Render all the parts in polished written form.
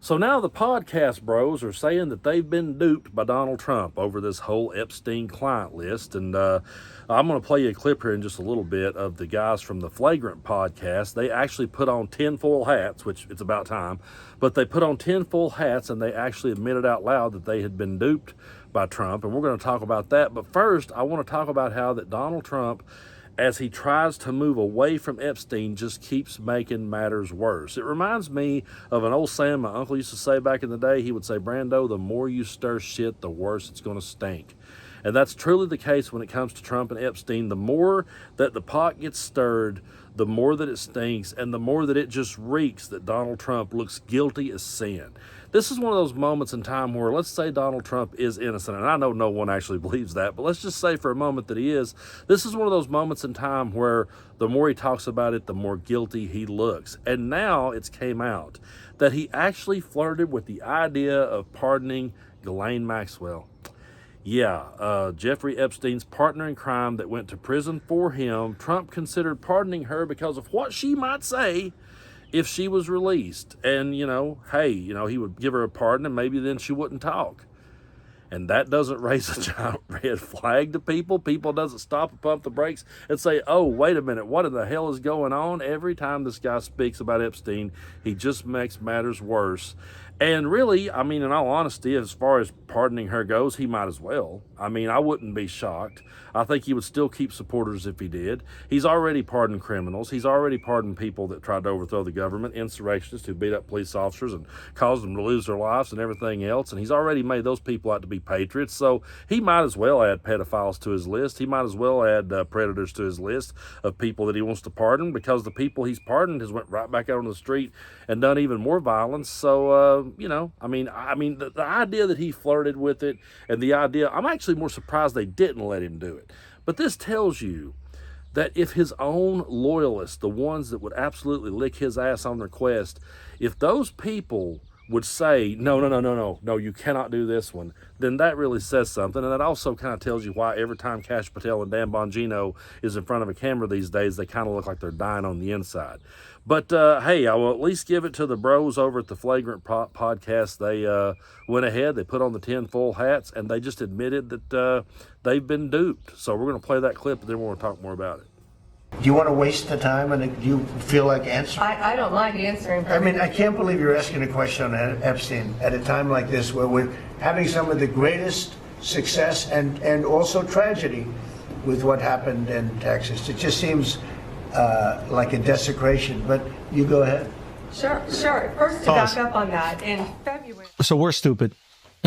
So now the podcast bros are saying that they've been duped by Donald Trump over this whole Epstein client list. And I'm going to play you a clip here in just a little bit of the guys from the Flagrant podcast. They actually put on tinfoil hats, which it's about time, but they put on tinfoil hats and they actually admitted out loud that they had been duped by Trump. And we're going to talk about that. But first, I want to talk about how that Donald Trump, as he tries to move away from Epstein, just keeps making matters worse. It reminds me of an old saying my uncle used to say back in the day. He would say, Brando, the more you stir shit, the worse it's going to stink. And that's truly the case when it comes to Trump and Epstein. The more that the pot gets stirred, the more that it stinks, and the more that it just reeks that Donald Trump looks guilty as sin. This is one of those moments in time where, let's say Donald Trump is innocent, and I know no one actually believes that, but let's just say for a moment that he is. This is one of those moments in time where the more he talks about it, the more guilty he looks. And now it's came out that he actually flirted with the idea of pardoning Ghislaine Maxwell. Yeah, Jeffrey Epstein's partner in crime that went to prison for him. Trump considered pardoning her because of what she might say if she was released. And, hey, he would give her a pardon and maybe then she wouldn't talk. And that doesn't raise a giant red flag to people. People doesn't stop and pump the brakes and say, oh, wait a minute, what in the hell is going on? Every time this guy speaks about Epstein, he just makes matters worse. And really, in all honesty, as far as pardoning her goes, he might as well. I wouldn't be shocked. I think he would still keep supporters if he did. He's already pardoned criminals. He's already pardoned people that tried to overthrow the government, insurrectionists who beat up police officers and caused them to lose their lives and everything else. And he's already made those people out to be patriots. So he might as well add pedophiles to his list. He might as well add predators to his list of people that he wants to pardon, because the people he's pardoned has went right back out on the street and done even more violence. So, the idea that he flirted with it, and the idea, I'm actually more surprised they didn't let him do it. But this tells you that if his own loyalists, the ones that would absolutely lick his ass on their quest, if those people would say, no, you cannot do this one, then that really says something. And that also kind of tells you why every time Kash Patel and Dan Bongino is in front of a camera these days, they kind of look like they're dying on the inside. But, hey, I will at least give it to the bros over at the Flagrant podcast. They went ahead, they put on the tinfoil hats, and they just admitted that they've been duped. So we're going to play that clip, and then we're going to talk more about it. Do you want to waste the time, and do you feel like answering? I don't mind answering. I can't believe you're asking a question on Epstein at a time like this, where we're having some of the greatest success and also tragedy with what happened in Texas. It just seems like a desecration, but you go ahead. Sure. First, to back up on that, in February. So we're stupid.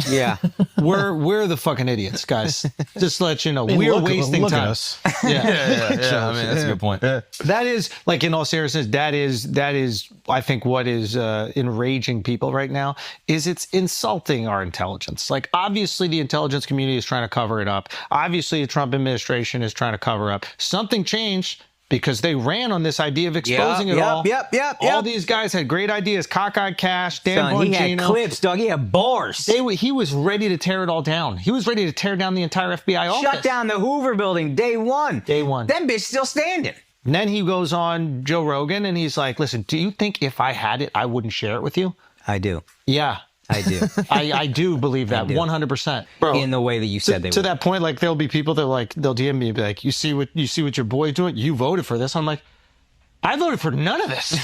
Yeah. We're the fucking idiots, guys. Just to let you know, we're wasting look time. At us. Yeah. That's a good point. That is, like, in all seriousness, that is, I think, what is enraging people right now is it's insulting our intelligence. Like, obviously, the intelligence community is trying to cover it up. Obviously, the Trump administration is trying to cover up. Something changed, because they ran on this idea of exposing it all. All these guys had great ideas. Cockeyed Kash, Dan Bongino. He had clips, dog. He had bars. He was ready to tear it all down. He was ready to tear down the entire FBI office. Shut down the Hoover building day one. Them bitch still standing. And then he goes on Joe Rogan and he's like, listen, do you think if I had it, I wouldn't share it with you? I do. Yeah. I do. I do believe that 100%. Bro, in the way that you said they would. To that point, like, there'll be people that they'll DM me and be like, you see what your boy's doing? You voted for this. I'm like, I voted for none of this.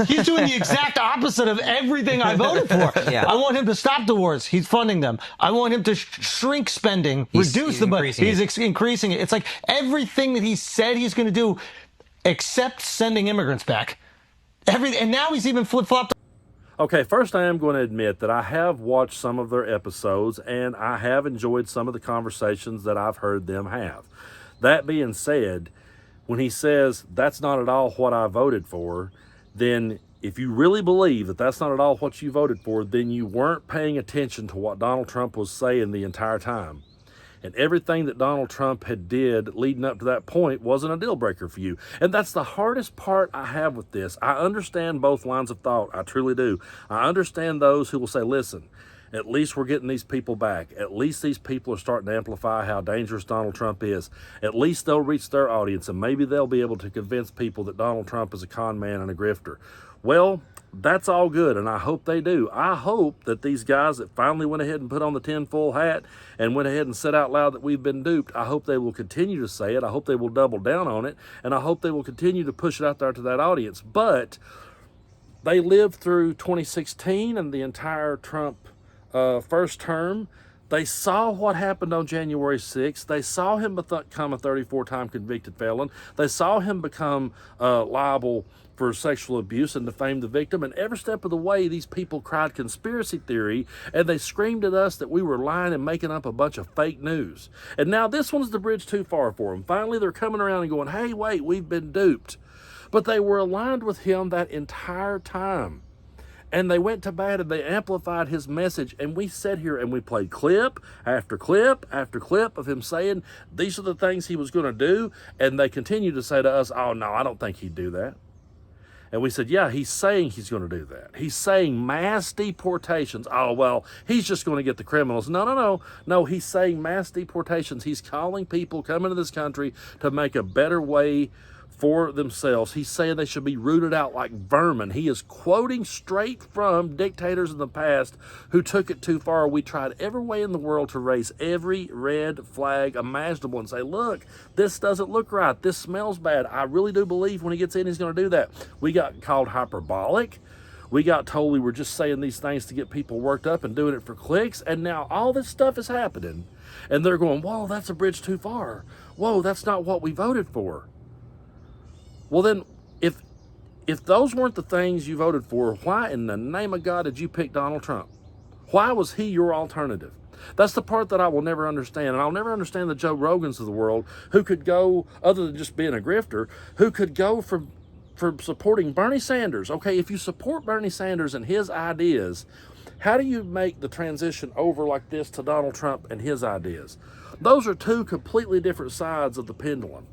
He's doing the exact opposite of everything I voted for. Yeah. I want him to stop the wars. He's funding them. I want him to shrink spending, reduce the budget. He's increasing it. It's like everything that he said he's going to do, except sending immigrants back. And now he's even flip-flopped. Okay, first I am going to admit that I have watched some of their episodes and I have enjoyed some of the conversations that I've heard them have. That being said, when he says that's not at all what I voted for, then if you really believe that that's not at all what you voted for, then you weren't paying attention to what Donald Trump was saying the entire time. And everything that Donald Trump had did leading up to that point wasn't a deal breaker for you. And that's the hardest part I have with this. I understand both lines of thought. I truly do. I understand those who will say, listen, at least we're getting these people back. At least these people are starting to amplify how dangerous Donald Trump is. At least they'll reach their audience and maybe they'll be able to convince people that Donald Trump is a con man and a grifter. Well, that's all good, and I hope they do. I hope that these guys that finally went ahead and put on the tinfoil hat and went ahead and said out loud that we've been duped, I hope they will continue to say it. I hope they will double down on it, and I hope they will continue to push it out there to that audience. But they lived through 2016 and the entire Trump first term. They saw what happened on January 6th. They saw him become a 34-time convicted felon. They saw him become liable for sexual abuse and defame the victim. And every step of the way, these people cried conspiracy theory, and they screamed at us that we were lying and making up a bunch of fake news. And now this one's the bridge too far for them. Finally, they're coming around and going, hey, wait, we've been duped. But they were aligned with him that entire time. And they went to bat and they amplified his message. And we sat here and we played clip after clip after clip of him saying these are the things he was going to do. And they continued to say to us, oh, no, I don't think he'd do that. And we said, yeah, he's saying he's going to do that. He's saying mass deportations. Oh, well, he's just going to get the criminals. No, he's saying mass deportations. He's calling people coming to this country to make a better way for themselves. He's saying they should be rooted out like vermin. He is quoting straight from dictators in the past who took it too far. We tried every way in the world to raise every red flag imaginable and say, look, this doesn't look right. This smells bad. I really do believe when he gets in, he's going to do that. We got called hyperbolic. We got told we were just saying these things to get people worked up and doing it for clicks. And now all this stuff is happening. And they're going, whoa, that's a bridge too far. Whoa, that's not what we voted for. Well, then, if those weren't the things you voted for, why in the name of God did you pick Donald Trump? Why was he your alternative? That's the part that I will never understand. And I'll never understand the Joe Rogans of the world who could go, other than just being a grifter, who could go from supporting Bernie Sanders. Okay, if you support Bernie Sanders and his ideas, how do you make the transition over like this to Donald Trump and his ideas? Those are two completely different sides of the pendulum.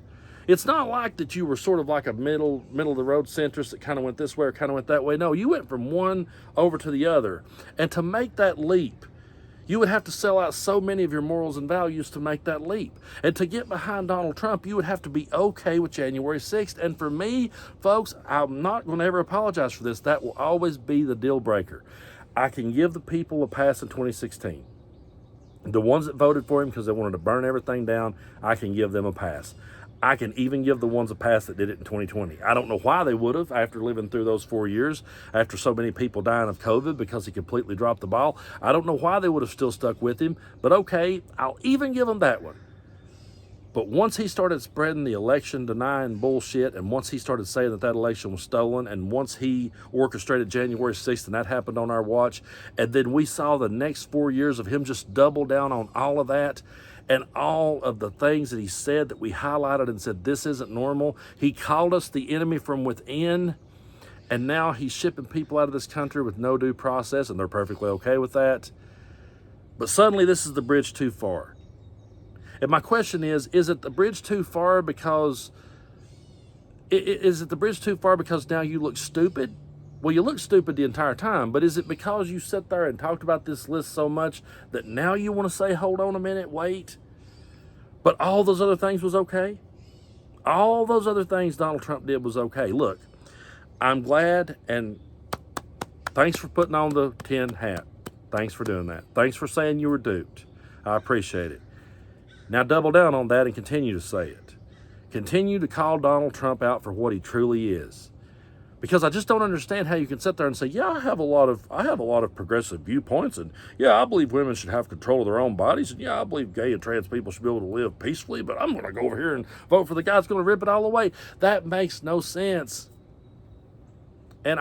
It's not like that you were sort of like a middle of the road centrist that kind of went this way or kind of went that way. No, you went from one over to the other. And to make that leap, you would have to sell out so many of your morals and values to make that leap. And to get behind Donald Trump, you would have to be okay with January 6th. And for me, folks, I'm not going to ever apologize for this. That will always be the deal breaker. I can give the people a pass in 2016. The ones that voted for him because they wanted to burn everything down, I can give them a pass. I can even give the ones a pass that did it in 2020. I don't know why they would have after living through those 4 years, after so many people dying of COVID because he completely dropped the ball. I don't know why they would have still stuck with him, but okay, I'll even give them that one. But once he started spreading the election denying bullshit, and once he started saying that election was stolen, and once he orchestrated January 6th and that happened on our watch, and then we saw the next 4 years of him just double down on all of that, and all of the things that he said that we highlighted and said, this isn't normal. He called us the enemy from within, and now he's shipping people out of this country with no due process, and they're perfectly okay with that. But suddenly this is the bridge too far. And my question is it the bridge too far because, is it the bridge too far because now you look stupid? Well, you look stupid the entire time, but is it because you sat there and talked about this list so much that now you want to say, hold on a minute, wait? But all those other things was okay? All those other things Donald Trump did was okay. Look, I'm glad, and thanks for putting on the tin hat. Thanks for doing that. Thanks for saying you were duped. I appreciate it. Now double down on that and continue to say it. Continue to call Donald Trump out for what he truly is. Because I just don't understand how you can sit there and say, yeah, I have a lot of progressive viewpoints, and yeah, I believe women should have control of their own bodies, and yeah, I believe gay and trans people should be able to live peacefully, but I'm going to go over here and vote for the guy that's going to rip it all away. That makes no sense. And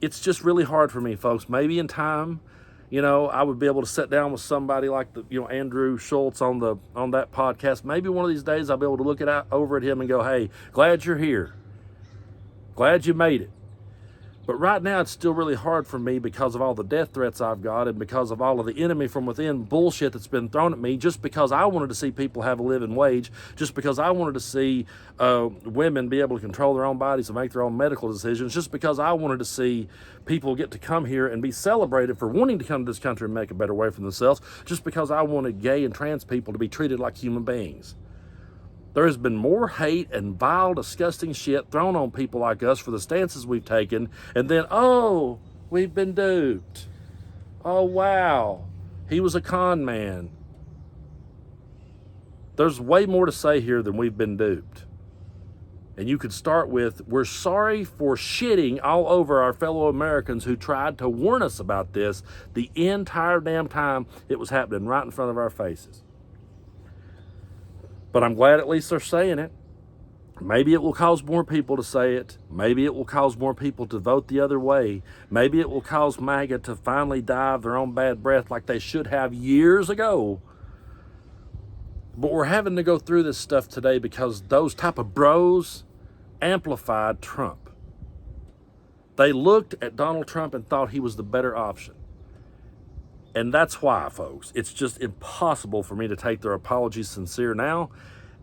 it's just really hard for me, folks. Maybe in time, I would be able to sit down with somebody like Andrew Schultz on that podcast. Maybe one of these days I'll be able to look over at him and go, hey, glad you're here. Glad you made it. But right now it's still really hard for me because of all the death threats I've got and because of all of the enemy from within bullshit that's been thrown at me, just because I wanted to see people have a living wage, just because I wanted to see women be able to control their own bodies and make their own medical decisions, just because I wanted to see people get to come here and be celebrated for wanting to come to this country and make a better way for themselves, just because I wanted gay and trans people to be treated like human beings. There has been more hate and vile, disgusting shit thrown on people like us for the stances we've taken, and then, oh, we've been duped. Oh, wow, he was a con man. There's way more to say here than we've been duped. And you could start with, we're sorry for shitting all over our fellow Americans who tried to warn us about this the entire damn time it was happening right in front of our faces. But I'm glad at least they're saying it. Maybe it will cause more people to say it. Maybe it will cause more people to vote the other way. Maybe it will cause MAGA to finally die of their own bad breath like they should have years ago. But we're having to go through this stuff today because those type of bros amplified Trump. They looked at Donald Trump and thought he was the better option. And that's why, folks, it's just impossible for me to take their apologies sincere now,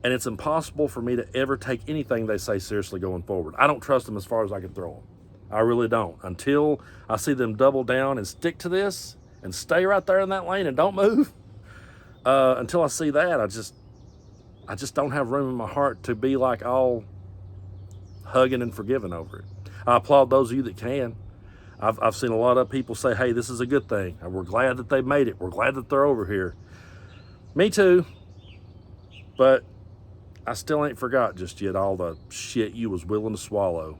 and it's impossible for me to ever take anything they say seriously going forward. I don't trust them as far as I can throw them. I really don't. Until I see them double down and stick to this and stay right there in that lane and don't move, until I see that, I just don't have room in my heart to be like all hugging and forgiving over it. I applaud those of you that can. I've seen a lot of people say, hey, this is a good thing. And we're glad that they made it. We're glad that they're over here. Me too. But I still ain't forgot just yet all the shit you was willing to swallow